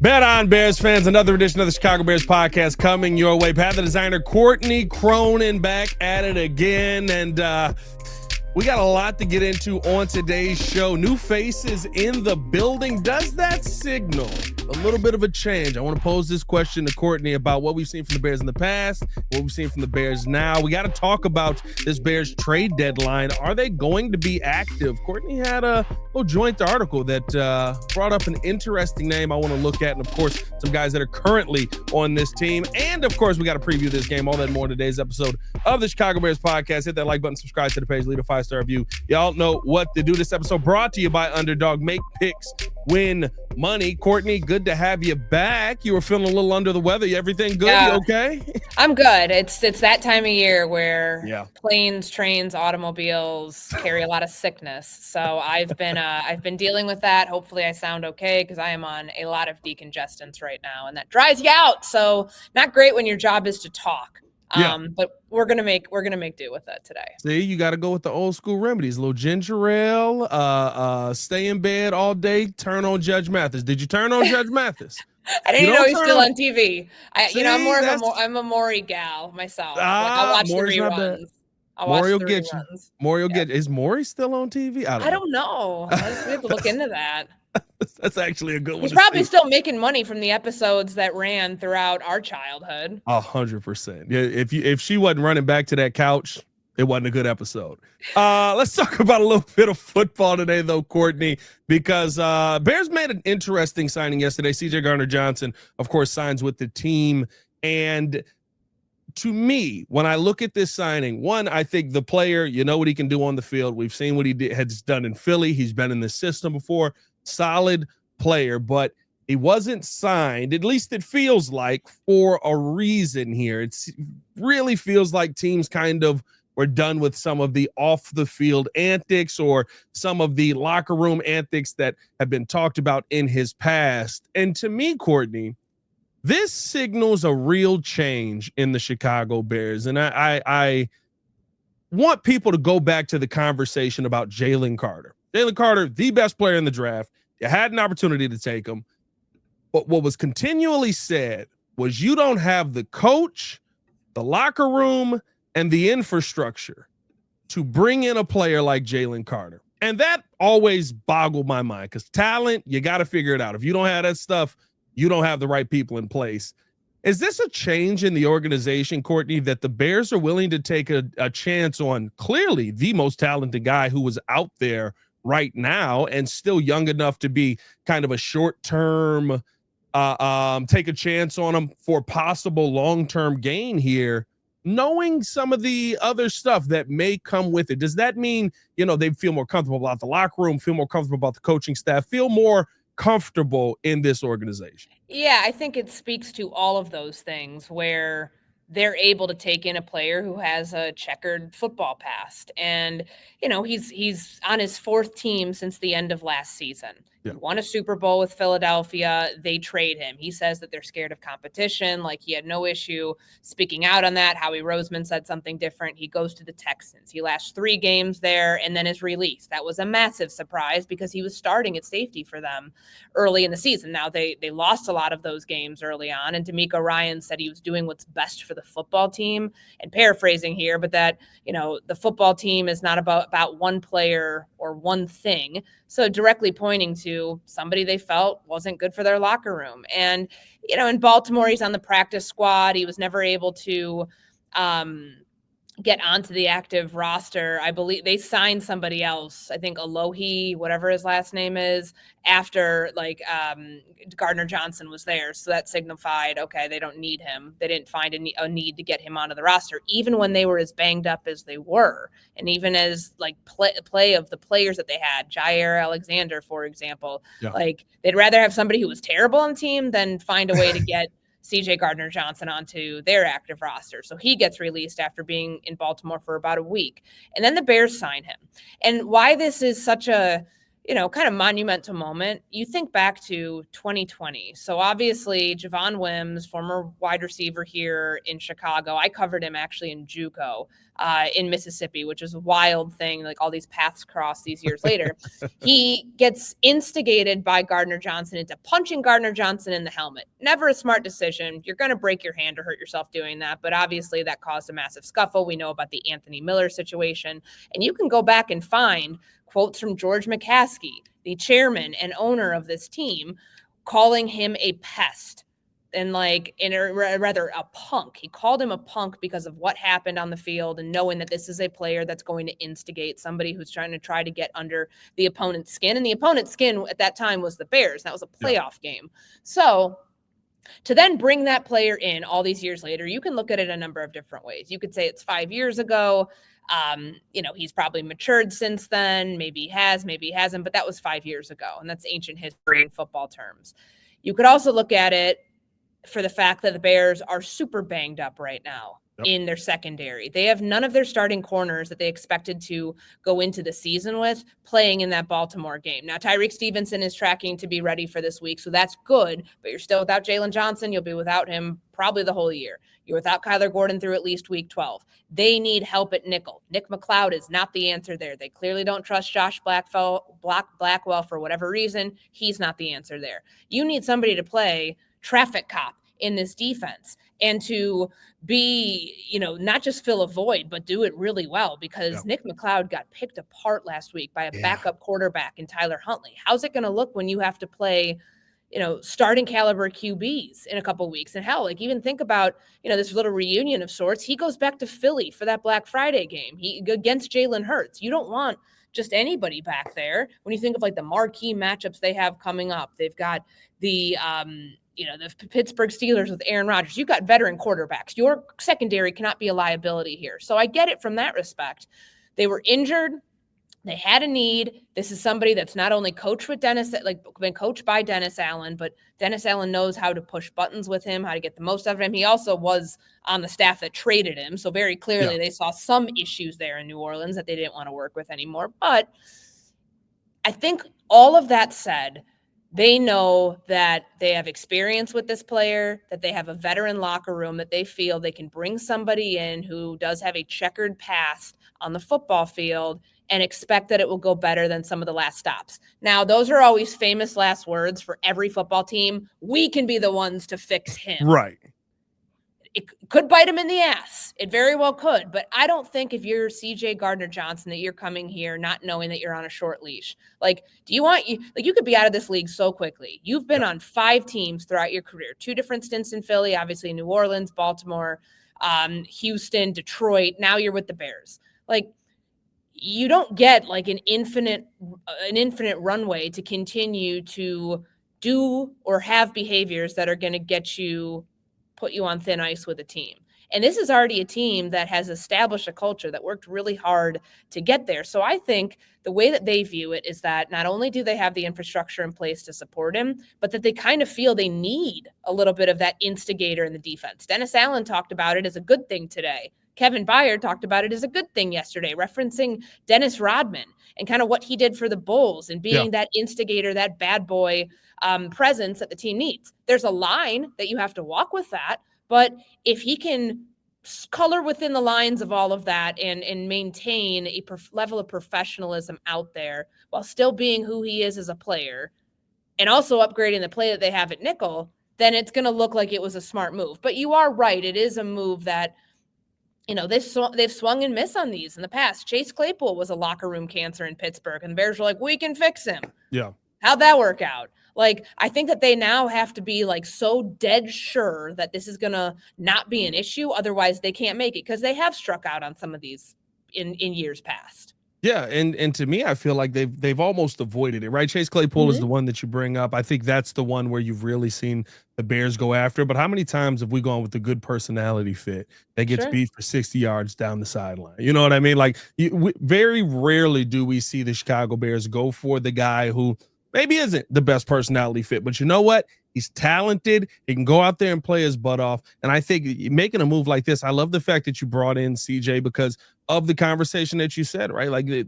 Bet on Bears fans, another edition of the Chicago Bears podcast coming your way. Pat the designer, Courtney Cronin back at it again. And we got a lot to get into on today's show. New faces in the building. Does that signal a little bit of a change? I want to pose this question to Courtney about what we've seen from the Bears in the past, what we've seen from the Bears now. We got to talk about this Bears trade deadline. Are they going to be active? Courtney had a little joint article that brought up an interesting name I want to look at. And, of course, some guys that are currently on this team. And, of course, we got to preview this game. All that and more in today's episode of the Chicago Bears podcast. Hit that like button, subscribe to the page, leave a 5-star review. Y'all know what to do. This episode brought to you by Underdog. Make picks, win money. Courtney, good to have you back. You were feeling a little under the weather. Everything good? Yeah. You okay? I'm good. It's that time of year where planes, trains, automobiles carry a lot of sickness. So I've been dealing with that. Hopefully I sound okay because I am on a lot of decongestants right now, and that dries you out. So not great when your job is to talk. But we're gonna make do with that today. See, you got to go with the old school remedies. A little ginger ale, stay in bed all day, turn on Judge Mathis. Did you turn on Judge Mathis? I didn't know he's still on TV. I'm a Maury gal myself. I'll watch Maury's the reruns. Maury will get you. Maury will get you. Is Maury still on TV? I don't know. We have to look into that. That's actually a good one. He's probably still making money from the episodes that ran throughout our childhood. 100%. Yeah, if she wasn't running back to that couch, it wasn't a good episode. Let's talk about a little bit of football today, though, Courtney, because Bears made an interesting signing yesterday. Gardner-Johnson, of course, signs with the team. And to me, when I look at this signing, one, I think the player, you know what he can do on the field. We've seen what he has done in Philly. He's been in this system before. Solid player, but he wasn't signed, at least it feels like, for a reason here. It really feels like teams kind of were done with some of the off-the-field antics or some of the locker room antics that have been talked about in his past. And to me, Courtney, this signals a real change in the Chicago Bears. And I want people to go back to the conversation about Jalen Carter. Jalen Carter, the best player in the draft. You had an opportunity to take him. But what was continually said was you don't have the coach, the locker room, and the infrastructure to bring in a player like Jalen Carter. And that always boggled my mind because talent, you got to figure it out. If you don't have that stuff, you don't have the right people in place. Is this a change in the organization, Courtney, that the Bears are willing to take a chance on clearly the most talented guy who was out there right now and still young enough to be kind of a short-term, take a chance on him for possible long-term gain here, knowing some of the other stuff that may come with it? Does that mean, they feel more comfortable about the locker room, feel more comfortable about the coaching staff, feel more comfortable in this organization? Yeah, I think it speaks to all of those things where they're able to take in a player who has a checkered football past. And, he's on his fourth team since the end of last season. Yeah. He won a Super Bowl with Philadelphia. They trade him. He says that they're scared of competition. Like, he had no issue speaking out on that. Howie Roseman said something different. He goes to the Texans. He lasts 3 games there and then is released. That was a massive surprise because he was starting at safety for them early in the season. Now, they lost a lot of those games early on, and D'Amico Ryans said he was doing what's best for the football team. And paraphrasing here, but that, the football team is not about one player or one thing. So directly pointing to somebody they felt wasn't good for their locker room. And, in Baltimore, he's on the practice squad. He was never able to get onto the active roster. I believe they signed somebody else, I think Alohi, whatever his last name is, after Gardner-Johnson was there. So that signified, okay, they don't need him. They didn't find a need to get him onto the roster, even when they were as banged up as they were. And even as play of the players that they had, Jair Alexander, for example, they'd rather have somebody who was terrible on the team than find a way to get CJ Gardner-Johnson onto their active roster. So he gets released after being in Baltimore for about a week. And then the Bears sign him. And why this is such a, kind of monumental moment, you think back to 2020. So obviously Javon Wims, former wide receiver here in Chicago, I covered him actually in JUCO. in Mississippi, which is a wild thing, like all these paths cross these years later. He gets instigated by Gardner-Johnson into punching Gardner-Johnson in the helmet. Never a smart decision. You're going to break your hand or hurt yourself doing that, but obviously that caused a massive scuffle. We know about the Anthony Miller situation, and you can go back and find quotes from George McCaskey, the chairman and owner of this team, calling him a pest. And rather a punk. He called him a punk because of what happened on the field and knowing that this is a player that's going to instigate, somebody who's trying to get under the opponent's skin. And the opponent's skin at that time was the Bears. That was a playoff game. So to then bring that player in all these years later, you can look at it a number of different ways. You could say it's 5 years ago. He's probably matured since then. Maybe he has, maybe he hasn't, but that was 5 years ago. And that's ancient history in football terms. You could also look at it for the fact that the Bears are super banged up right now in their secondary. They have none of their starting corners that they expected to go into the season with playing in that Baltimore game. Now, Tyreek Stevenson is tracking to be ready for this week, so that's good, but you're still without Jalen Johnson. You'll be without him probably the whole year. You're without Kyler Gordon through at least week 12. They need help at nickel. Nick McLeod is not the answer there. They clearly don't trust Josh Blackwell for whatever reason. He's not the answer there. You need somebody to play traffic cop in this defense and to be, not just fill a void, but do it really well, because Nick McLeod got picked apart last week by a backup quarterback in Tyler Huntley. How's it going to look when you have to play, starting caliber QBs in a couple of weeks? And hell, even think about, this little reunion of sorts. He goes back to Philly for that Black Friday game against Jalen Hurts. You don't want just anybody back there. When you think of the marquee matchups they have coming up, they've got the Pittsburgh Steelers with Aaron Rodgers. You've got veteran quarterbacks. Your secondary cannot be a liability here. So I get it from that respect. They were injured. They had a need. This is somebody that's not only coached with been coached by Dennis Allen, but Dennis Allen knows how to push buttons with him, how to get the most out of him. He also was on the staff that traded him. So very clearly they saw some issues there in New Orleans that they didn't want to work with anymore. But I think all of that said, they know that they have experience with this player, that they have a veteran locker room, that they feel they can bring somebody in who does have a checkered past on the football field and expect that it will go better than some of the last stops. Now, those are always famous last words for every football team. We can be the ones to fix him. Right. It could bite him in the ass. It very well could. But I don't think if you're CJ Gardner-Johnson that you're coming here not knowing that you're on a short leash. You could be out of this league so quickly. You've been on 5 teams throughout your career, 2 different stints in Philly, obviously New Orleans, Baltimore, Houston, Detroit. Now you're with the Bears. You don't get an infinite runway to continue to do or have behaviors that are going to put you on thin ice with a team. And this is already a team that has established a culture that worked really hard to get there. So I think the way that they view it is that not only do they have the infrastructure in place to support him, but that they kind of feel they need a little bit of that instigator in the defense. Dennis Allen talked about it as a good thing today. Kevin Byard talked about it as a good thing yesterday, referencing Dennis Rodman and kind of what he did for the Bulls and being that instigator, that bad boy presence that the team needs. There's a line that you have to walk with that, but if he can color within the lines of all of that and maintain a level of professionalism out there while still being who he is as a player and also upgrading the play that they have at nickel, then it's going to look like it was a smart move. But you are right. It is a move that, they've swung and missed on these in the past. Chase Claypool was a locker room cancer in Pittsburgh, and the Bears were like, we can fix him. Yeah. How'd that work out? I think that they now have to be so dead sure that this is going to not be an issue. Otherwise, they can't make it because they have struck out on some of these in years past. Yeah, and to me, I feel like they've almost avoided it, right? Chase Claypool is the one that you bring up. I think that's the one where you've really seen the Bears go after. But how many times have we gone with the good personality fit that gets beat for 60 yards down the sideline? You know what I mean? Very rarely do we see the Chicago Bears go for the guy who maybe isn't the best personality fit, but you know what? He's talented. He can go out there and play his butt off. And I think making a move like this, I love the fact that you brought in CJ because of the conversation that you said, right?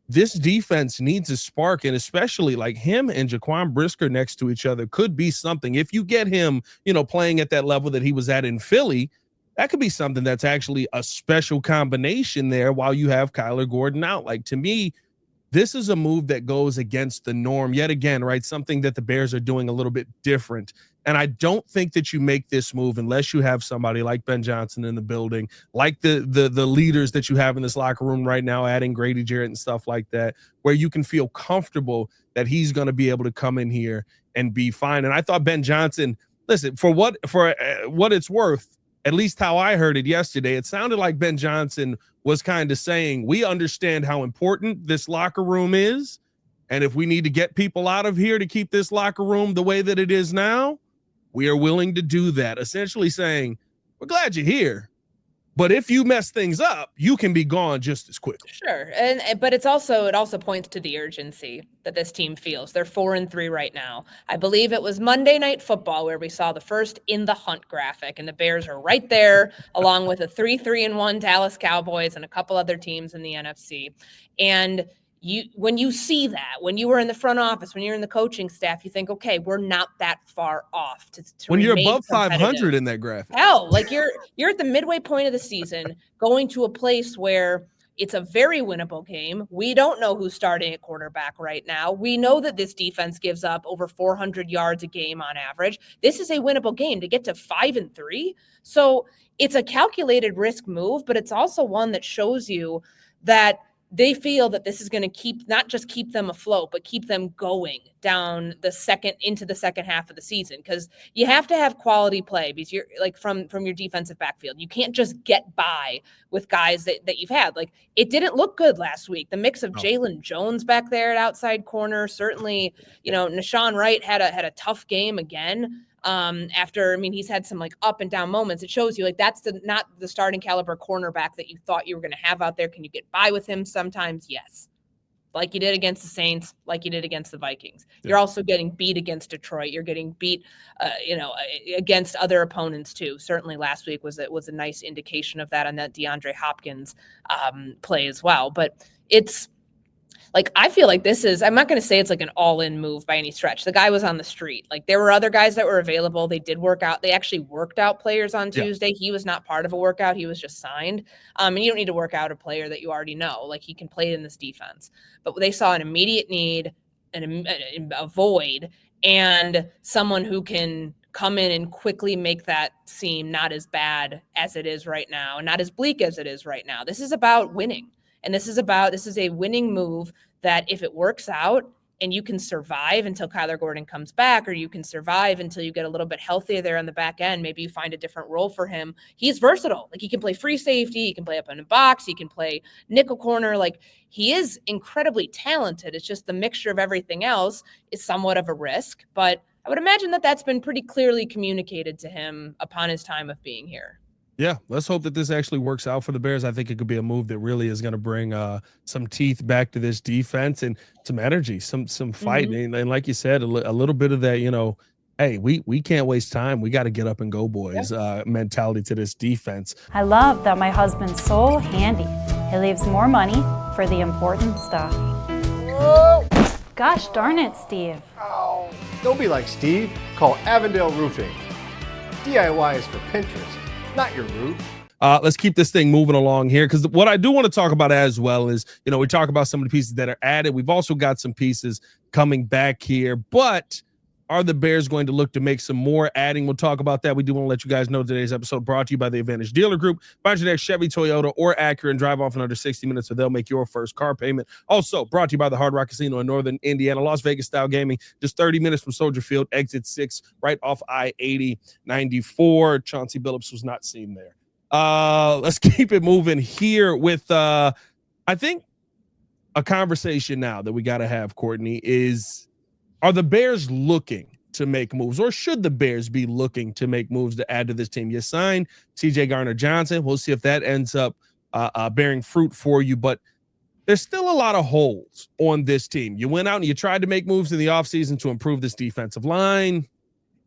This defense needs a spark, and especially him and Jaquan Brisker next to each other could be something. If you get him, playing at that level that he was at in Philly, that could be something that's actually a special combination there while you have Kyler Gordon out. Like, to me, this is a move that goes against the norm yet again, right? Something that the Bears are doing a little bit different. And I don't think that you make this move unless you have somebody like Ben Johnson in the building, like the leaders that you have in this locker room right now, adding Grady Jarrett and stuff like that, where you can feel comfortable that he's going to be able to come in here and be fine. And I thought Ben Johnson, listen, for what it's worth, at least how I heard it yesterday, it sounded like Ben Johnson was kind of saying, we understand how important this locker room is. And if we need to get people out of here to keep this locker room the way that it is now, we are willing to do that. Essentially saying, we're glad you're here, but if you mess things up, you can be gone just as quickly. Sure. But it also points to the urgency that this team feels. They're 4-3 right now. I believe it was Monday Night Football where we saw the first in the hunt graphic, and the Bears are right there along with a 3-1 Dallas Cowboys and a couple other teams in the NFC. And when you see that, when you were in the front office, when you're in the coaching staff, you think, okay, we're not that far off to when you're above 500 in that graphic. Hell, like you're at the midway point of the season, going to a place where it's a very winnable game. We don't know who's starting at quarterback right now. We know that this defense gives up over 400 yards a game on average. This is a winnable game to get to 5-3. So it's a calculated risk move, but it's also one that shows you that they feel that this is going to not just keep them afloat, but keep them going down into the second half of the season. Because you have to have quality play because you're like from your defensive backfield. You can't just get by with guys that you've had. Like, it didn't look good last week. The mix of Jalen Jones back there at outside corner, certainly, Nashawn Wright had a tough game again. He's had some like up and down moments. It shows you like that's not the starting caliber cornerback that you thought you were going to have out there. Can you get by with him sometimes? Yes. Like you did against the Saints, like you did against the Vikings. Yeah. You're also getting beat against Detroit. You're getting beat, against other opponents too. Certainly last week was a nice indication of that on that DeAndre Hopkins play as well. But it's, like, I feel like I'm not going to say it's like an all-in move by any stretch. The guy was on the street. Like, there were other guys that were available. They did work out. They actually worked out players on Tuesday. Yeah. He was not part of a workout. He was just signed. And you don't need to work out a player that you already know. Like, he can play in this defense. But they saw an immediate need, a void, and someone who can come in and quickly make that seem not as bad as it is right now and not as bleak as it is right now. This is about winning. And this is a winning move that if it works out and you can survive until Kyler Gordon comes back, or you can survive until you get a little bit healthier there on the back end, maybe you find a different role for him. He's versatile. Like, he can play free safety. He can play up in the box. He can play nickel corner. Like, he is incredibly talented. It's just the mixture of everything else is somewhat of a risk. But I would imagine that that's been pretty clearly communicated to him upon his time of being here. Yeah, let's hope that this actually works out for the Bears. I think it could be a move that really is going to bring some teeth back to this defense and some energy, some fight. Mm-hmm. And like you said, a little bit of that, hey, we can't waste time. We got to get up and go, boys, mentality to this defense. I love that my husband's so handy. He leaves more money for the important stuff. Whoa. Gosh darn it, Steve. Oh. Don't be like Steve. Call Avondale Roofing. DIY is for Pinterest, not your roof. Let's keep this thing moving along here, because what I do want to talk about as well is, we talk about some of the pieces that are added. We've also got some pieces coming back here, but are the Bears going to look to make some more adding? We'll talk about that. We do want to let you guys know today's episode brought to you by the Advantage Dealer Group. Find your next Chevy, Toyota, or Acura and drive off in under 60 minutes, so they'll make your first car payment. Also brought to you by the Hard Rock Casino in Northern Indiana, Las Vegas style gaming, just 30 minutes from Soldier Field, exit 6, right off I-80, 94. Chauncey Billups was not seen there. Let's keep it moving here with, I think, a conversation now that we got to have, Courtney, is, are the Bears looking to make moves, or should the Bears be looking to make moves to add to this team? You signed CJ Gardner-Johnson. We'll see if that ends up bearing fruit for you, but there's still a lot of holes on this team. You went out and you tried to make moves in the offseason to improve this defensive line.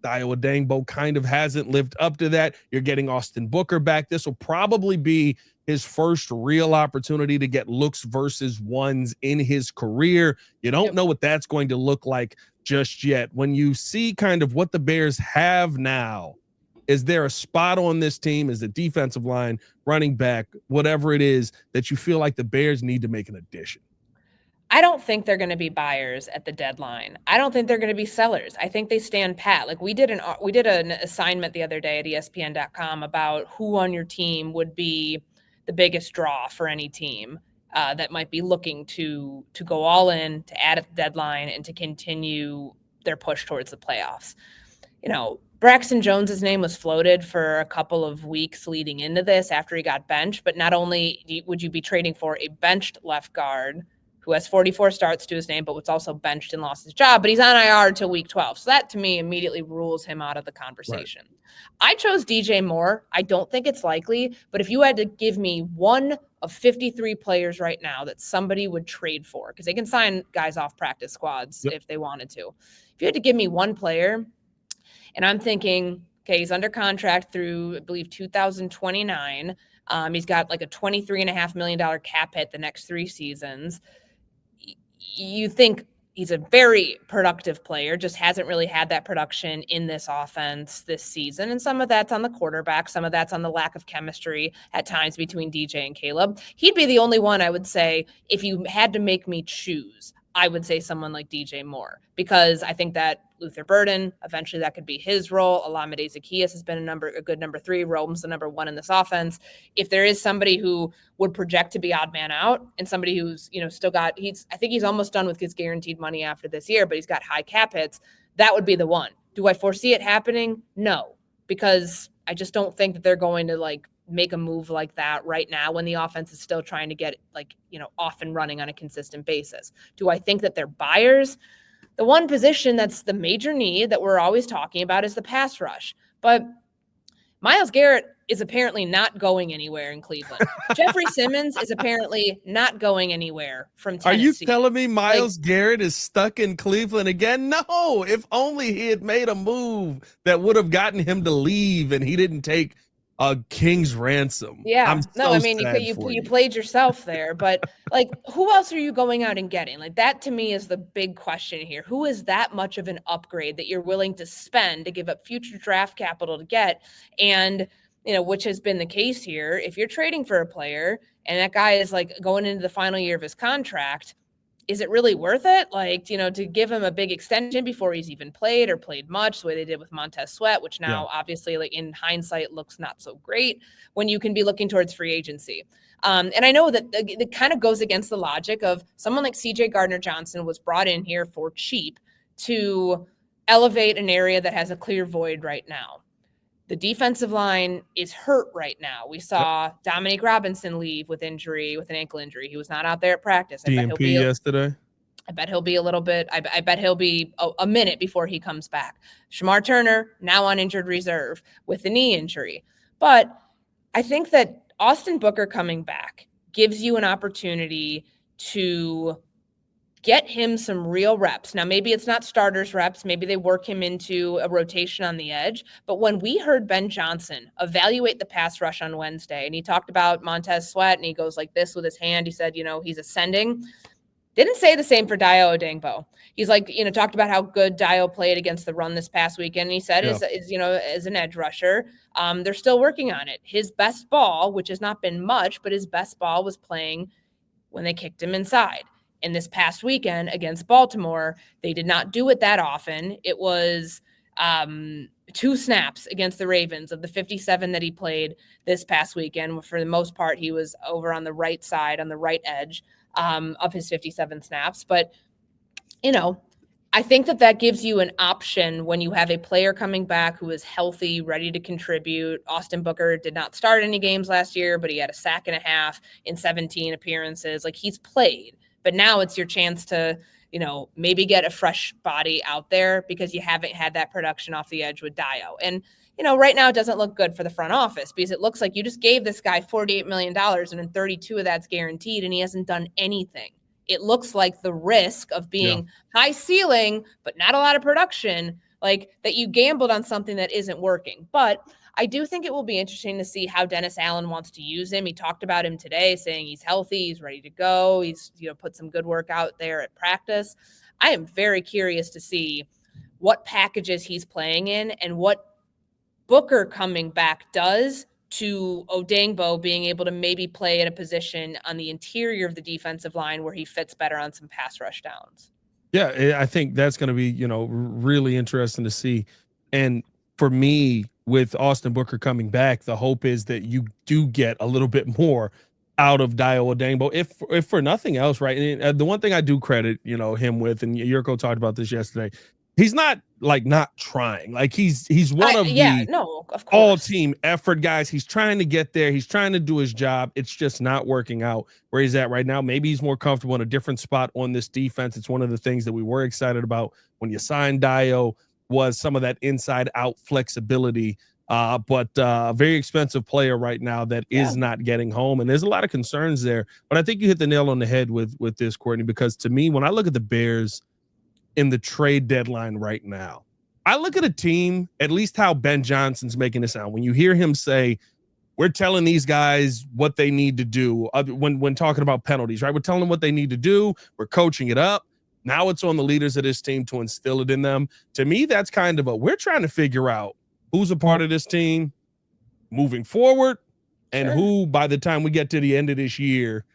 Dayo Odeyingbo kind of hasn't lived up to that. You're getting Austin Booker back. This will probably be his first real opportunity to get looks versus ones in his career. You don't know what that's going to look like just yet. When you see kind of what the Bears have now, Is there a spot on this team, is the defensive line, running back, whatever it is, that you feel like the Bears need to make an addition? I don't think they're going to be buyers at the deadline. I don't think they're going to be sellers. I think they stand pat. Like we did an assignment the other day at ESPN.com about who on your team would be the biggest draw for any team that might be looking to go all in, to add at the deadline, and to continue their push towards the playoffs. Braxton Jones's name was floated for a couple of weeks leading into this after he got benched. But not only would you be trading for a benched left guard who has 44 starts to his name, but was also benched and lost his job, but he's on IR till week 12. So that, to me, immediately rules him out of the conversation. Right. I chose DJ Moore. I don't think it's likely, but if you had to give me one of 53 players right now that somebody would trade for, because they can sign guys off practice squads if they wanted to. If you had to give me one player, and I'm thinking, okay, he's under contract through, I believe, 2029. He's got like a $23.5 million cap hit the next 3 seasons. You think he's a very productive player, just hasn't really had that production in this offense this season. And some of that's on the quarterback. Some of that's on the lack of chemistry at times between DJ and Caleb. He'd be the only one I would say, if you had to make me choose, I would say someone like DJ Moore, because I think that Luther Burden, eventually that could be his role. Alameda Zaccheaus has been a good number 3. Rome's the number 1 in this offense. If there is somebody who would project to be odd man out, and somebody who's, still got, I think he's almost done with his guaranteed money after this year, but he's got high cap hits, that would be the one. Do I foresee it happening? No, because I just don't think that they're going to make a move like that right now when the offense is still trying to get off and running on a consistent basis. Do I think that they're buyers? The one position that's the major need that we're always talking about is the pass rush. But Myles Garrett is apparently not going anywhere in Cleveland. Jeffrey Simmons is apparently not going anywhere from Tennessee. Are you telling me Myles Garrett is stuck in Cleveland again? No, if only he had made a move that would have gotten him to leave and he didn't take a king's ransom. Yeah. You played yourself there, but who else are you going out and getting? That to me is the big question here. Who is that much of an upgrade that you're willing to spend to give up future draft capital to get? And, which has been the case here. If you're trading for a player and that guy is going into the final year of his contract, is it really worth it? To give him a big extension before he's even played or played much, the way they did with Montez Sweat, which now obviously in hindsight looks not so great when you can be looking towards free agency. And I know that it kind of goes against the logic of someone like CJ Gardner-Johnson was brought in here for cheap to elevate an area that has a clear void right now. The defensive line is hurt right now. We saw Dominique Robinson leave with an ankle injury. He was not out there at practice. DNP yesterday. I bet he'll be a little bit. I bet he'll be a minute before he comes back. Shamar Turner, now on injured reserve with the knee injury. But I think that Austin Booker coming back gives you an opportunity to get him some real reps. Now, maybe it's not starters reps. Maybe they work him into a rotation on the edge. But when we heard Ben Johnson evaluate the pass rush on Wednesday, and he talked about Montez Sweat, and he goes like this with his hand, he said, he's ascending. Didn't say the same for Dayo Odeyingbo. He's talked about how good Dayo played against the run this past weekend. And he said, as an edge rusher, they're still working on it. His best ball, which has not been much, but his best ball was playing when they kicked him inside. In this past weekend against Baltimore, they did not do it that often. It was 2 snaps against the Ravens of the 57 that he played this past weekend. For the most part, he was over on the right side, on the right edge of his 57 snaps. But, I think that gives you an option when you have a player coming back who is healthy, ready to contribute. Austin Booker did not start any games last year, but he had a sack and a half in 17 appearances. He's played. But now it's your chance to, maybe get a fresh body out there because you haven't had that production off the edge with Dayo. And, right now it doesn't look good for the front office because it looks like you just gave this guy $48 million and then 32 of that's guaranteed and he hasn't done anything. It looks like the risk of being high ceiling, but not a lot of production, that you gambled on something that isn't working. But I do think it will be interesting to see how Dennis Allen wants to use him. He talked about him today, saying he's healthy, he's ready to go. He's, put some good work out there at practice. I am very curious to see what packages he's playing in and what Booker coming back does to Odeyingbo being able to maybe play in a position on the interior of the defensive line where he fits better on some pass rush downs. Yeah, I think that's going to be, really interesting to see. And for me, with Austin Booker coming back, the hope is that you do get a little bit more out of Dayo Odeyingbo, if for nothing else, right? And the one thing I do credit, him with, and Yurko talked about this yesterday, he's not trying. Like he's one of of course, all team effort guys. He's trying to get there. He's trying to do his job. It's just not working out where he's at right now. Maybe he's more comfortable in a different spot on this defense. It's one of the things that we were excited about when you signed Dayo, was some of that inside out flexibility. But a very expensive player right now that is not getting home. And there's a lot of concerns there. But I think you hit the nail on the head with this, Courtney, because to me, when I look at the Bears in the trade deadline right now, I look at a team, at least how Ben Johnson's making it sound. When you hear him say, we're telling these guys what they need to do when talking about penalties, right? We're telling them what they need to do. We're coaching it up. Now it's on the leaders of this team to instill it in them. To me, that's kind of we're trying to figure out who's a part of this team moving forward and who, by the time we get to the end of this year,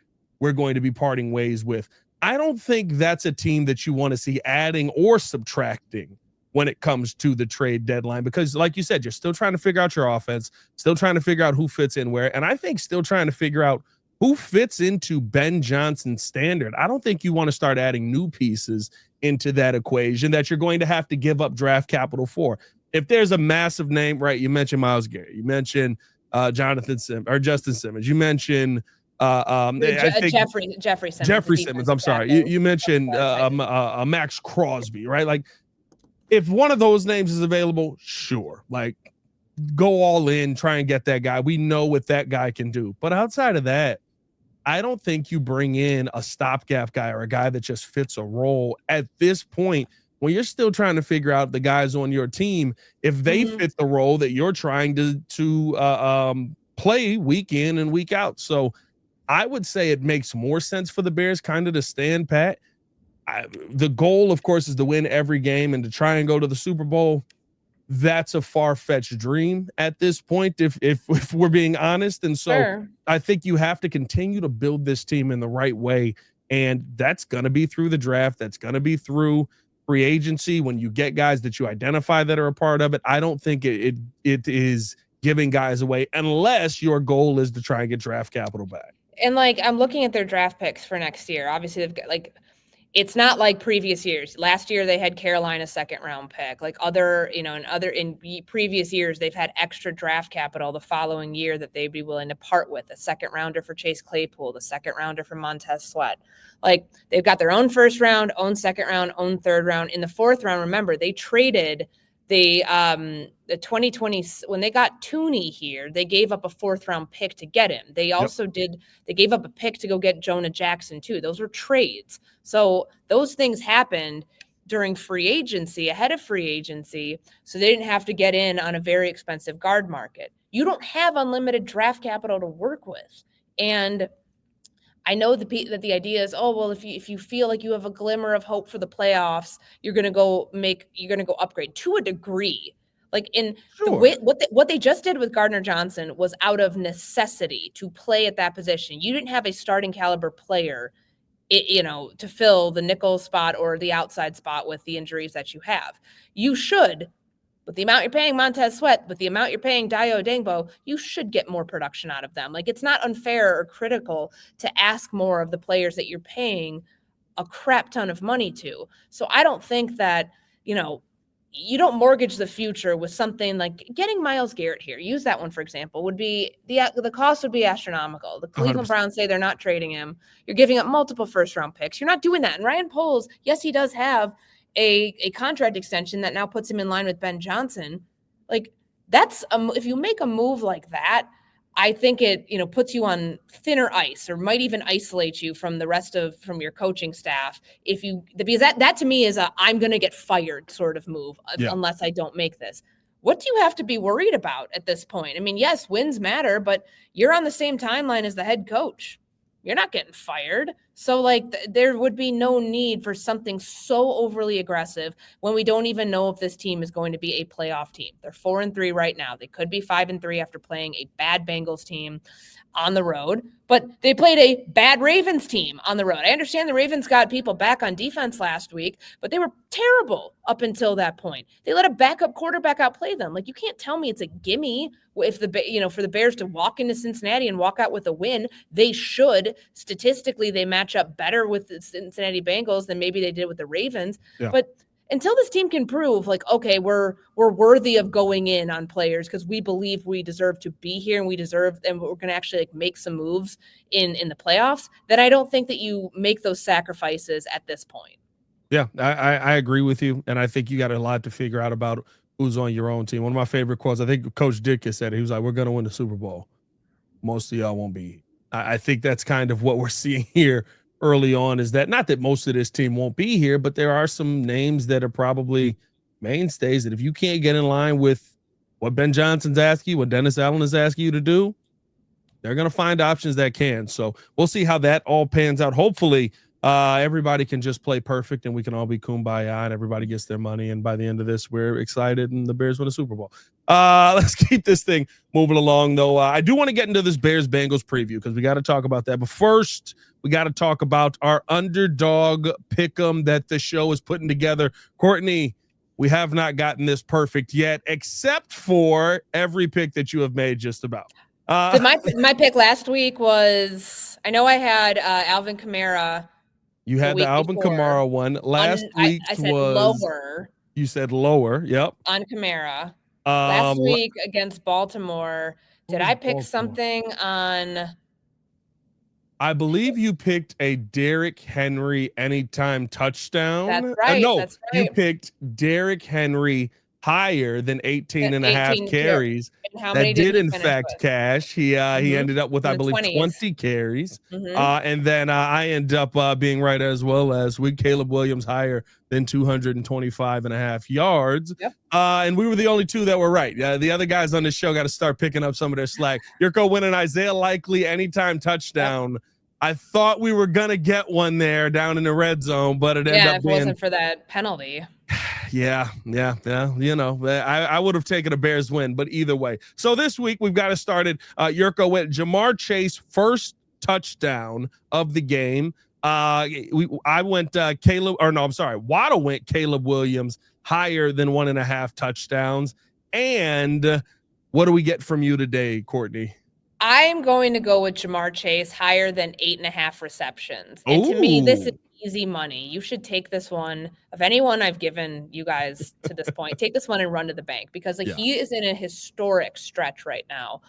we're going to be parting ways with. I don't think that's a team that you want to see adding or subtracting when it comes to the trade deadline, because like you said, you're still trying to figure out your offense, still trying to figure out who fits in where. And I think still trying to figure out who fits into Ben Johnson's standard. I don't think you want to start adding new pieces into that equation that you're going to have to give up draft capital for. If there's a massive name, right? You mentioned Myles Garrett, you mentioned Justin Simmons, you mentioned Jeffrey Simmons. I'm sorry. You mentioned Max Crosby, right? Like, if one of those names is available, sure. Like, go all in, try and get that guy. We know what that guy can do. But outside of that, I don't think you bring in a stopgap guy or a guy that just fits a role at this point when you're still trying to figure out the guys on your team, if they fit the role that you're trying to play week in and week out. So I would say it makes more sense for the Bears kind of to stand pat. The goal, of course, is to win every game and to try and go to the Super Bowl. That's a far-fetched dream at this point, if we're being honest. And so I think you have to continue to build this team in the right way. And that's going to be through the draft. That's going to be through free agency. When you get guys that you identify that are a part of it, I don't think it is giving guys away unless your goal is to try and get draft capital back. And I'm looking at their draft picks for next year. Obviously, they've got it's not like previous years. Last year they had Carolina's second round pick. In previous years they've had extra draft capital the following year that they'd be willing to part with. A second rounder for Chase Claypool, the second rounder for Montez Sweat. They've got their own first round, own second round, own third round. In the fourth round, remember, they traded the 2020 when they got Tooney here. They gave up a fourth round pick to get him. They also they gave up a pick to go get Jonah Jackson too. Those were trades. So those things happened during free agency, ahead of free agency. So they didn't have to get in on a very expensive guard market. You don't have unlimited draft capital to work with. And I know that the idea is, if you feel like you have a glimmer of hope for the playoffs, you're going to go upgrade to a degree. What they just did with Gardner-Johnson was out of necessity to play at that position. You didn't have a starting caliber player, to fill the nickel spot or the outside spot with the injuries that you have. You should, with the amount you're paying Montez Sweat, with the amount you're paying Dayo Odeyingbo, you should get more production out of them. It's not unfair or critical to ask more of the players that you're paying a crap ton of money to. So I don't think that, you don't mortgage the future with something like getting Myles Garrett here. Use that one, for example, would be the cost would be astronomical. The Cleveland 100%. Browns say they're not trading him. You're giving up multiple first round picks. You're not doing that. And Ryan Poles, yes, he does have a contract extension that now puts him in line with Ben Johnson. That's if you make a move like that, I think it, puts you on thinner ice or might even isolate you from the rest from your coaching staff. Because that to me is I'm going to get fired sort of move unless I don't make this. What do you have to be worried about at this point? I mean, yes, wins matter, but you're on the same timeline as the head coach. You're not getting fired. So like there would be no need for something so overly aggressive when we don't even know if this team is going to be a playoff team. They're 4-3 right now. They could be 5-3 after playing a bad Bengals team on the road, but they played a bad Ravens team on the road. I understand the Ravens got people back on defense last week, but they were terrible up until that point. They let a backup quarterback outplay them. Like, you can't tell me it's a gimme if for the Bears to walk into Cincinnati and walk out with a win. They should. Statistically, they match up better with the Cincinnati Bengals than maybe they did with the Ravens. Yeah. But until this team can prove, like, okay, we're worthy of going in on players because we believe we deserve to be here and we're going to actually like make some moves in the playoffs, then I don't think that you make those sacrifices at this point. Yeah, I agree with you, and I think you got a lot to figure out about who's on your own team. One of my favorite quotes, I think Coach Ditka said it. He was like, "We're going to win the Super Bowl. Most of y'all won't be." I think that's kind of what we're seeing here early on, is that not that most of this team won't be here, but there are some names that are probably mainstays that if you can't get in line with what Ben Johnson's asking you, what Dennis Allen is asking you to do, they're going to find options that can. So we'll see how that all pans out. Hopefully everybody can just play perfect and we can all be kumbaya and everybody gets their money. And by the end of this, we're excited and the Bears win a Super Bowl. Let's keep this thing moving along, though. I do want to get into this Bears-Bengals preview because we got to talk about that. But first, we got to talk about our underdog pick'em that the show is putting together. Courtney, we have not gotten this perfect yet, except for every pick that you have made just about. My pick last week was, I know I had Alvin Kamara. You had the Alvin Kamara one. Last week I said was lower. You said lower. Yep. On Kamara. Last week against Baltimore, did I pick something on? I believe you picked a Derrick Henry anytime touchdown. That's right. No, that's right. You picked Derrick Henry higher than 18 and a half carries. That did in fact cash. He ended up with, I believe, 20 carries. And then I end up being right as well as with Caleb Williams higher than 225 and a half yards. Yep. And we were the only two that were right. The other guys on the show got to start picking up some of their slack. Yurko winning Isaiah Likely anytime touchdown. Yep. I thought we were going to get one there down in the red zone, but it ended up being... if it wasn't for that penalty. Yeah. You know, I would have taken a Bears win, but either way. So this week we've got to start it. Yurko went Jamar Chase first touchdown of the game. Waddle went Caleb Williams higher than 1.5 touchdowns. And what do we get from you today, Courtney? I'm going to go with Jamar Chase higher than 8.5 receptions. And to me, this is easy money. You should take this one. Of anyone I've given you guys to this point, take this one and run to the bank because he is in a historic stretch right now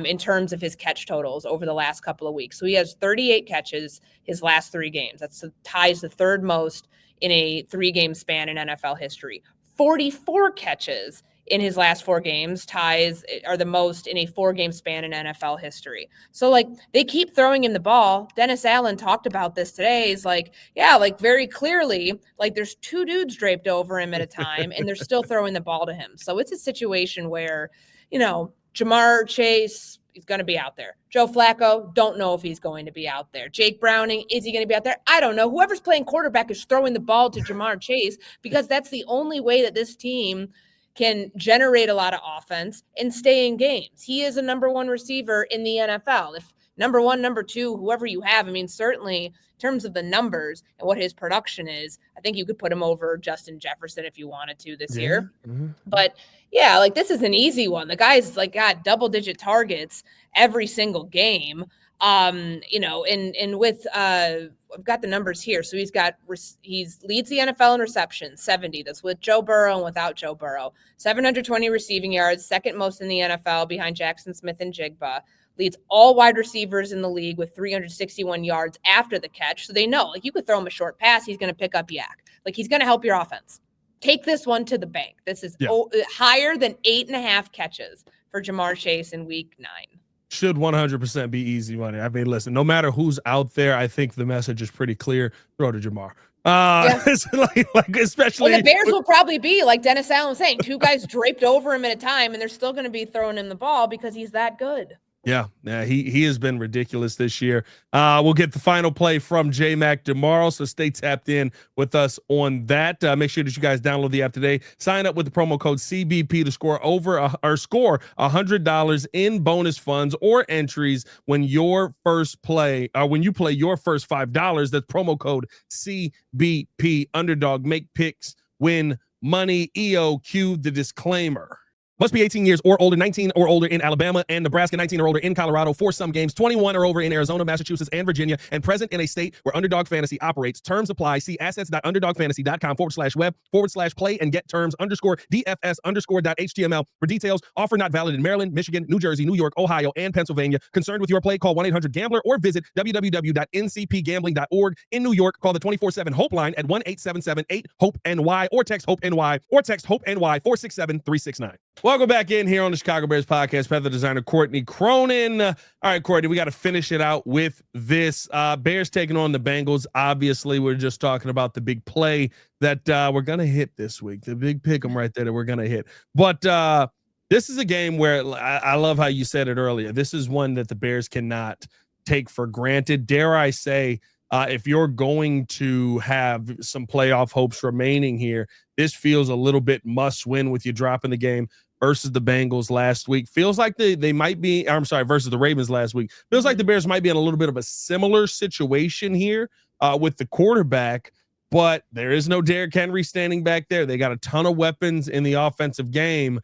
in terms of his catch totals over the last couple of weeks. So he has 38 catches his last 3 games. That's ties the third most in a 3-game span in NFL history. 44 catches in his last 4 games ties are the most in a 4-game span in NFL history. So like they keep throwing him the ball. Dennis Allen talked about this today. He's like, yeah, like very clearly, like there's 2 dudes draped over him at a time and they're still throwing the ball to him. So it's a situation where, you know, Jamar Chase is going to be out there. Joe Flacco, don't know if he's going to be out there. Jake Browning, is he going to be out there? I don't know. Whoever's playing quarterback is throwing the ball to Jamar Chase because that's the only way that this team can generate a lot of offense and stay in games. He is a number 1 receiver in the NFL. If number 1, number 2, whoever you have, I mean, certainly in terms of the numbers and what his production is, I think you could put him over Justin Jefferson if you wanted to this year. Mm-hmm. But yeah, like this is an easy one. The guy's like got double-digit targets every single game. You know, and with I've got the numbers here. So he's leads the NFL in receptions, 70. That's with Joe Burrow and without Joe Burrow. 720 receiving yards, second most in the NFL behind Jackson Smith and Jigba. Leads all wide receivers in the league with 361 yards after the catch. So they know, like, you could throw him a short pass, he's going to pick up yak. Like, he's going to help your offense. Take this one to the bank. This is higher than 8.5 catches for Jamar Chase in week 9. Should 100% be easy money. I mean, listen, no matter who's out there, I think the message is pretty clear. Throw to Jamar. Like especially the Bears will probably be like Dennis Allen was saying, 2 guys draped over him at a time, and they're still going to be throwing him the ball because he's that good. Yeah, he has been ridiculous this year. We'll get the final play from J-Mac tomorrow, so stay tapped in with us on that. Make sure that you guys download the app today. Sign up with the promo code CBP to score score $100 in bonus funds or entries when you play your first $5. That's promo code CBP. Underdog, make picks, win money. EOQ, the disclaimer. Must be 18 years or older, 19 or older in Alabama and Nebraska, 19 or older in Colorado for some games, 21 or over in Arizona, Massachusetts, and Virginia, and present in a state where Underdog Fantasy operates. Terms apply. See assets.underdogfantasy.com/web/play and get terms _DFS_.html for details. Offer not valid in Maryland, Michigan, New Jersey, New York, Ohio, and Pennsylvania. Concerned with your play? Call 1-800-GAMBLER or visit www.ncpgambling.org. In New York, call the 24/7 Hope line at 1-877-8-HOPE-NY or text HOPE-NY 467-369. Welcome back in here on the Chicago Bears podcast. Pat the designer, Courtney Cronin. All right, Courtney, we got to finish it out with this. Bears taking on the Bengals. Obviously, we're just talking about the big play that we're going to hit this week. The big pick 'em right there that we're going to hit. But this is a game where I love how you said it earlier. This is one that the Bears cannot take for granted. Dare I say, if you're going to have some playoff hopes remaining here, this feels a little bit must win with you dropping the game versus the Bengals last week. Feels like they might be, versus the Ravens last week. Feels like the Bears might be in a little bit of a similar situation here with the quarterback, but there is no Derrick Henry standing back there. They got a ton of weapons in the offensive game.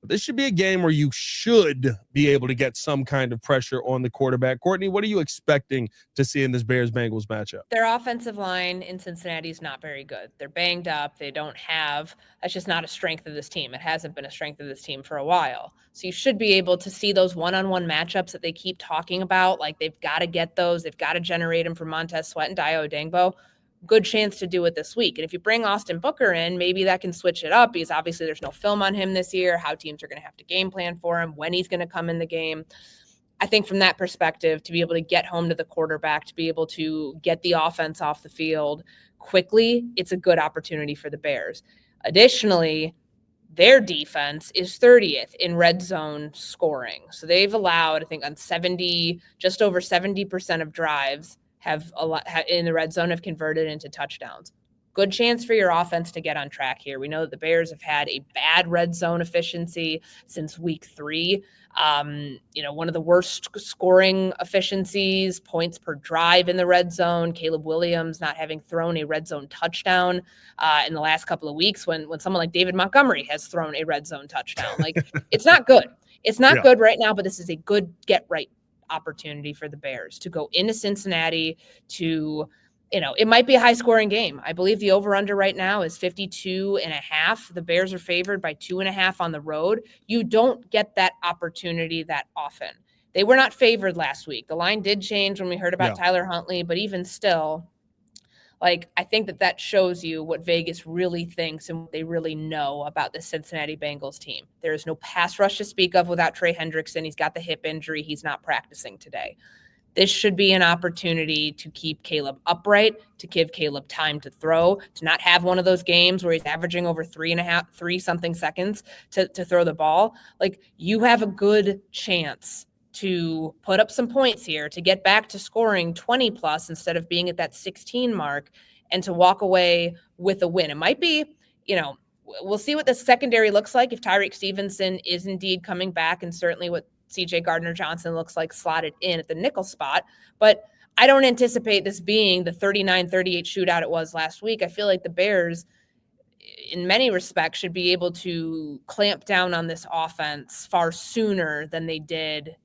This should be a game where you should be able to get some kind of pressure on the quarterback. Courtney, what are you expecting to see in this Bears-Bengals matchup? Their offensive line in Cincinnati is not very good. They're banged up. They don't have – that's just not a strength of this team. It hasn't been a strength of this team for a while. So you should be able to see those one-on-one matchups that they keep talking about. Like, they've got to get those. They've got to generate them for Montez Sweat and Dayo Odeyingbo. Good chance to do it this week. And if you bring Austin Booker in, maybe that can switch it up, because obviously there's no film on him this year, how teams are going to have to game plan for him, when he's going to come in the game. I think from that perspective, to be able to get home to the quarterback, to be able to get the offense off the field quickly, it's a good opportunity for the Bears. Additionally, their defense is 30th in red zone scoring. So they've allowed, I think, on just over 70% of drives have in the red zone have converted into touchdowns. Good chance for your offense to get on track here. We know that the Bears have had a bad red zone efficiency since week 3. One of the worst scoring efficiencies, points per drive in the red zone. Caleb Williams not having thrown a red zone touchdown in the last couple of weeks when someone like David Montgomery has thrown a red zone touchdown. Like, it's not good. It's not good right now, but this is a good get right opportunity for the Bears to go into Cincinnati to, it might be a high scoring game. I believe the over under right now is 52.5. The Bears are favored by 2.5 on the road. You don't get that opportunity that often. They were not favored last week. The line did change when we heard about Tyler Huntley, but even still, I think that shows you what Vegas really thinks and what they really know about the Cincinnati Bengals team. There is no pass rush to speak of without Trey Hendrickson. He's got the hip injury. He's not practicing today. This should be an opportunity to keep Caleb upright, to give Caleb time to throw, to not have one of those games where he's averaging over 3 seconds to throw the ball. You have a good chance to put up some points here, to get back to scoring 20 plus instead of being at that 16 mark, and to walk away with a win. It might be, we'll see what the secondary looks like if Tyreek Stevenson is indeed coming back, and certainly what CJ Gardner-Johnson looks like slotted in at the nickel spot. But I don't anticipate this being the 39-38 shootout it was last week. I feel like the Bears, in many respects, should be able to clamp down on this offense far sooner than they did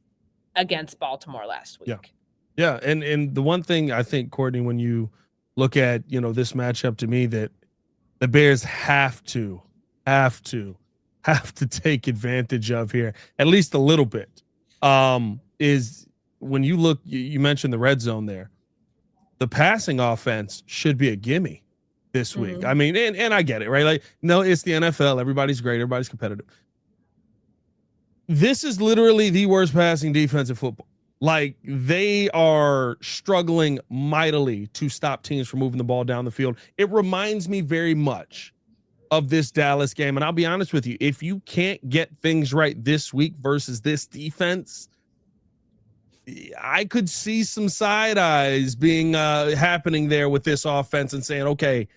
against Baltimore last week. Yeah. And the one thing I think, Courtney, when you look at, this matchup, to me, that the Bears have to take advantage of here, at least a little bit, is when you look, you mentioned the red zone there. The passing offense should be a gimme this week. I mean, and I get it, right? No, it's the NFL. Everybody's great. Everybody's competitive. This is literally the worst passing defense in football. They are struggling mightily to stop teams from moving the ball down the field. It reminds me very much of this Dallas game. And I'll be honest with you, if you can't get things right this week versus this defense, I could see some side eyes being happening there with this offense and saying, okay,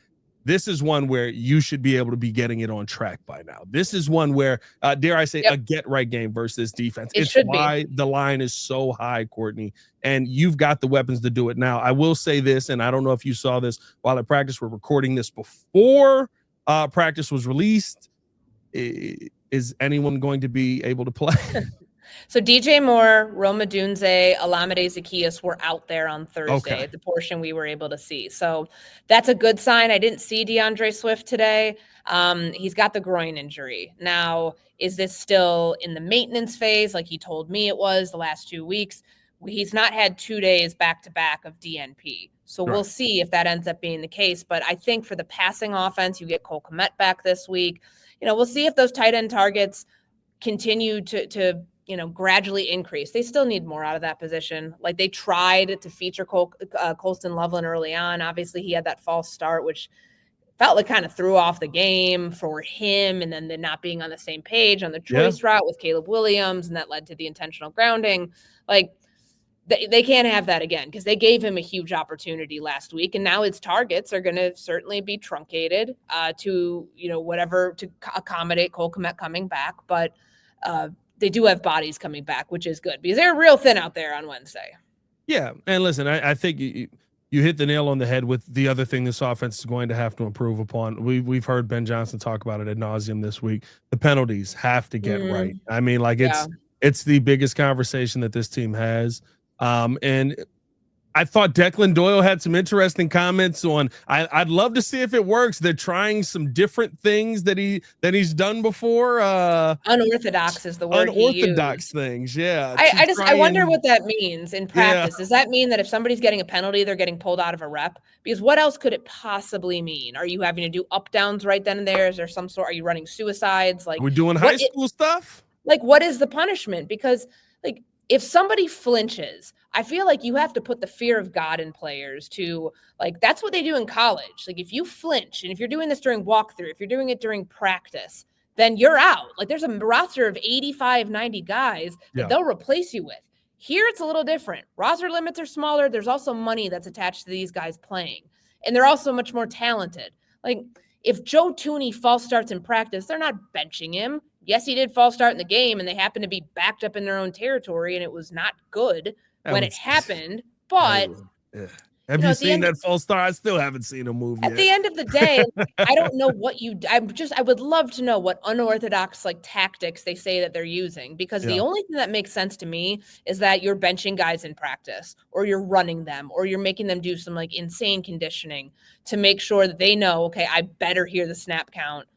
this is one where you should be able to be getting it on track by now. This is one where, dare I say, a get-right game versus defense. It's why the line is so high, Courtney, and you've got the weapons to do it now. I will say this, and I don't know if you saw this while at practice. We're recording this before practice was released. Is anyone going to be able to play? So DJ Moore, Roma Dunze, Olamide Zaccheaus were out there on Thursday, the portion we were able to see. So that's a good sign. I didn't see DeAndre Swift today. He's got the groin injury. Now, is this still in the maintenance phase like he told me it was the last 2 weeks? He's not had 2 days back-to-back of DNP. So we'll see if that ends up being the case. But I think for the passing offense, you get Cole Kmet back this week. We'll see if those tight end targets continue to gradually increase. They still need more out of that position. Like they tried to feature Colston Loveland early on. Obviously, he had that false start, which felt like kind of threw off the game for him. And then not being on the same page on the choice route with Caleb Williams, and that led to the intentional grounding. Like they can't have that again because they gave him a huge opportunity last week, and now his targets are going to certainly be truncated to whatever to accommodate Cole Kmet coming back. But they do have bodies coming back, which is good because they're real thin out there on Wednesday. Yeah, and listen, I think you hit the nail on the head with the other thing this offense is going to have to improve upon. We've heard Ben Johnson talk about it ad nauseum this week. The penalties have to get right. I mean, like it's the biggest conversation that this team has. And I thought Declan Doyle had some interesting comments on. I'd love to see if it works. They're trying some different things that he's done before. Unorthodox is the word. Unorthodox things, yeah. I wonder what that means in practice. Does that mean that if somebody's getting a penalty, they're getting pulled out of a rep? Because what else could it possibly mean? Are you having to do up downs right then and there? Is there some sort? Are you running suicides? Like we're doing high school stuff. Like what is the punishment? Because like if somebody flinches, I feel like you have to put the fear of God in players to like, that's what they do in college. Like if you flinch and if you're doing this during walkthrough, if you're doing it during practice, then you're out. Like there's a roster of 85, 90 guys that they'll replace you with. Here it's a little different. Roster limits are smaller. There's also money that's attached to these guys playing. And they're also much more talented. Like if Joe Tooney false starts in practice, they're not benching him. Yes, he did false start in the game, and they happened to be backed up in their own territory, and it was not good when it happened. But have you seen that false start? I still haven't seen a move yet. At the end of the day, I don't know what I would love to know what unorthodox like tactics they say that they're using, because the only thing that makes sense to me is that you're benching guys in practice, or you're running them, or you're making them do some like insane conditioning to make sure that they know, okay, I better hear the snap count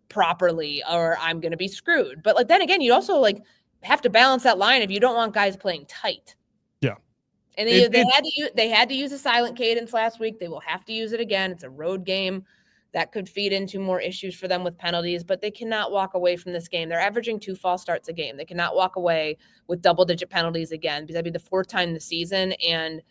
properly or I'm going to be screwed. But like then again, you also like have to balance that line if you don't want guys playing tight. Yeah. And they had to use a silent cadence last week. They will have to use it again. It's a road game that could feed into more issues for them with penalties, but they cannot walk away from this game. They're averaging 2 false starts a game. They cannot walk away with double-digit penalties again, because that'd be the 4th time this season. And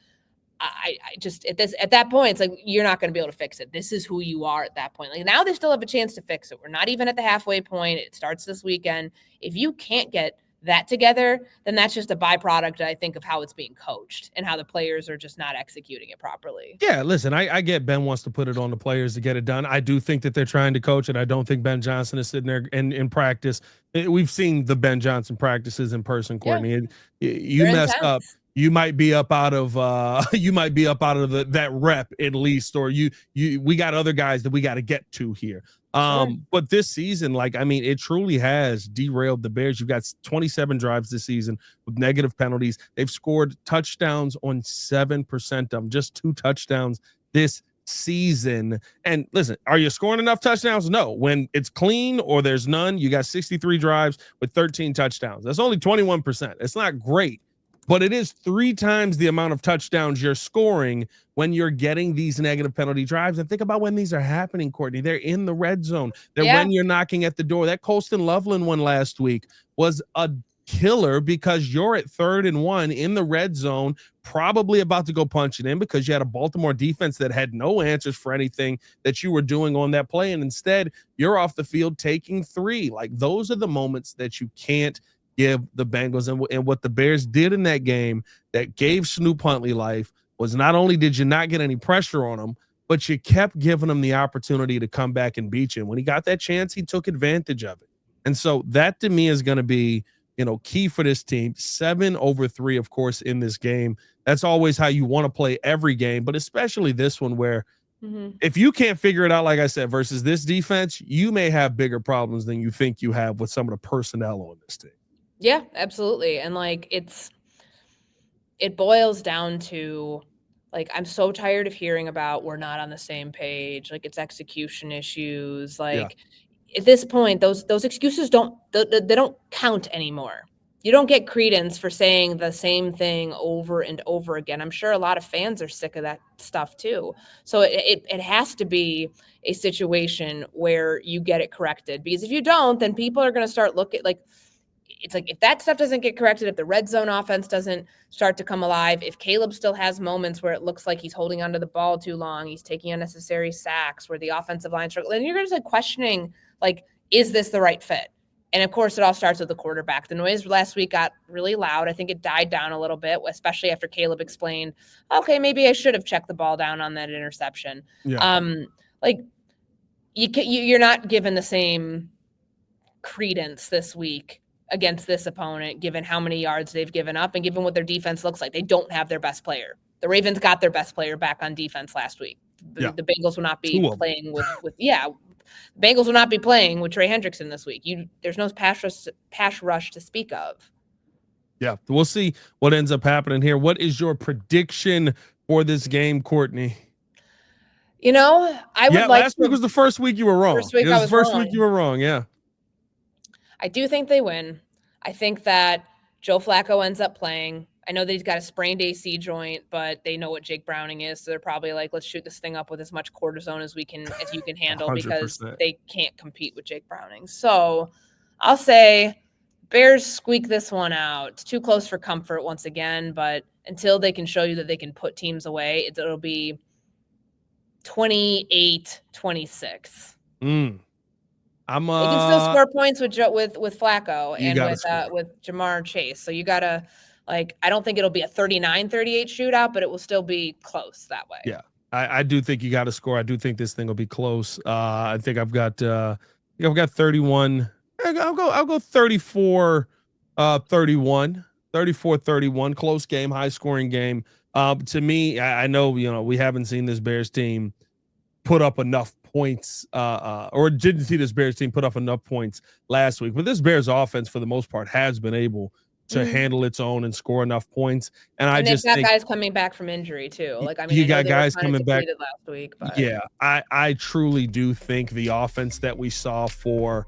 I just at that point, it's like you're not going to be able to fix it. This is who you are at that point. Like now they still have a chance to fix it. We're not even at the halfway point. It starts this weekend. If you can't get that together, then that's just a byproduct, I think, of how it's being coached and how the players are just not executing it properly. Yeah, listen, I get Ben wants to put it on the players to get it done. I do think that they're trying to coach it. I don't think Ben Johnson is sitting there in practice. We've seen the Ben Johnson practices in person, Courtney. Yeah. You messed up. You might be up out of that rep at least, or we got other guys that we got to get to here. But this season, like, I mean, it truly has derailed the Bears. You've got 27 drives this season with negative penalties. They've scored touchdowns on 7% of them, just 2 touchdowns this season. And listen, are you scoring enough touchdowns? No. When it's clean or there's none, you got 63 drives with 13 touchdowns. That's only 21%. It's not great. But it is 3 times the amount of touchdowns you're scoring when you're getting these negative penalty drives. And think about when these are happening, Courtney. They're in the red zone. They're when you're knocking at the door. That Colston Loveland one last week was a killer because you're at 3rd and 1 in the red zone, probably about to go punch it in because you had a Baltimore defense that had no answers for anything that you were doing on that play. And instead, you're off the field taking 3. Like, those are the moments that you can't give the Bengals. And what the Bears did in that game that gave Snoop Huntley life was not only did you not get any pressure on him, but you kept giving him the opportunity to come back and beat you. And when he got that chance, he took advantage of it. And so that to me is going to be, key for this team. 7-3, of course, in this game. That's always how you want to play every game, but especially this one where if you can't figure it out, like I said, versus this defense, you may have bigger problems than you think you have with some of the personnel on this team. Yeah, absolutely. And it boils down to I'm so tired of hearing about we're not on the same page. It's execution issues. At this point, those excuses don't count anymore. You don't get credence for saying the same thing over and over again. I'm sure a lot of fans are sick of that stuff too. So it has to be a situation where you get it corrected, because if you don't, then people are going to start looking if that stuff doesn't get corrected, if the red zone offense doesn't start to come alive, if Caleb still has moments where it looks like he's holding onto the ball too long, he's taking unnecessary sacks, where the offensive line struggles, then you're going to start questioning, is this the right fit? And of course, it all starts with the quarterback. The noise last week got really loud. I think it died down a little bit, especially after Caleb explained, okay, maybe I should have checked the ball down on that interception. Yeah. You're not given the same credence this week against this opponent, given how many yards they've given up and given what their defense looks like. They don't have their best player. The Ravens got their best player back on defense last week. The Bengals will not be playing with Bengals will not be playing with Trey Hendrickson this week. There's no pass rush to speak of. Yeah, we'll see what ends up happening here. What is your prediction for this game, Courtney? Last week was the first week you were wrong. First week week you were wrong, yeah. I do think they win. I think that Joe Flacco ends up playing. I know that he's got a sprained AC joint, but they know what Jake Browning is. So they're probably let's shoot this thing up with as much cortisone as you can handle 100%. Because they can't compete with Jake Browning. So I'll say Bears squeak this one out. It's too close for comfort once again, but until they can show you that they can put teams away, it'll be 28-26. They can still score points with Flacco and with Jamar Chase. So you gotta I don't think it'll be a 39-38 shootout, but it will still be close that way. Yeah, I do think you got to score. I do think this thing will be close. I think I've got 31. I'll go 34-31, close game, high scoring game. To me, I know we haven't seen this Bears team put up enough points, or didn't see this Bears team put up enough points last week. But this Bears offense, for the most part, has been able to handle its own and score enough points. And I just think guys coming back from injury too. You got guys coming back last week. But. Yeah, I truly do think the offense that we saw for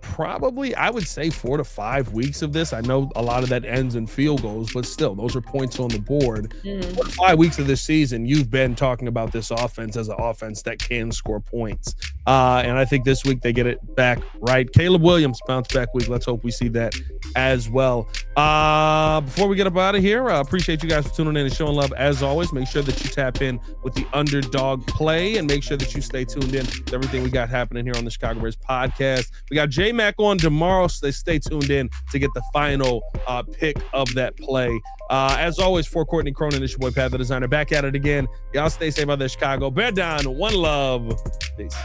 probably, I would say, 4 to 5 weeks of this. I know a lot of that ends in field goals, but still, those are points on the board. 4 to 5 weeks of this season, you've been talking about this offense as an offense that can score points. And I think this week they get it back right. Caleb Williams, bounce back week. Let's hope we see that as well. Before we get up out of here, I appreciate you guys for tuning in and showing love. As always, make sure that you tap in with the Underdog Play and make sure that you stay tuned in to everything we got happening here on the Chicago Bears podcast. We got J-Mac on tomorrow, so stay tuned in to get the final pick of that play. As always, for Courtney Cronin, it's your boy Pat the Designer, back at it again. Y'all stay safe out there, Chicago. Bear down, one love. Peace.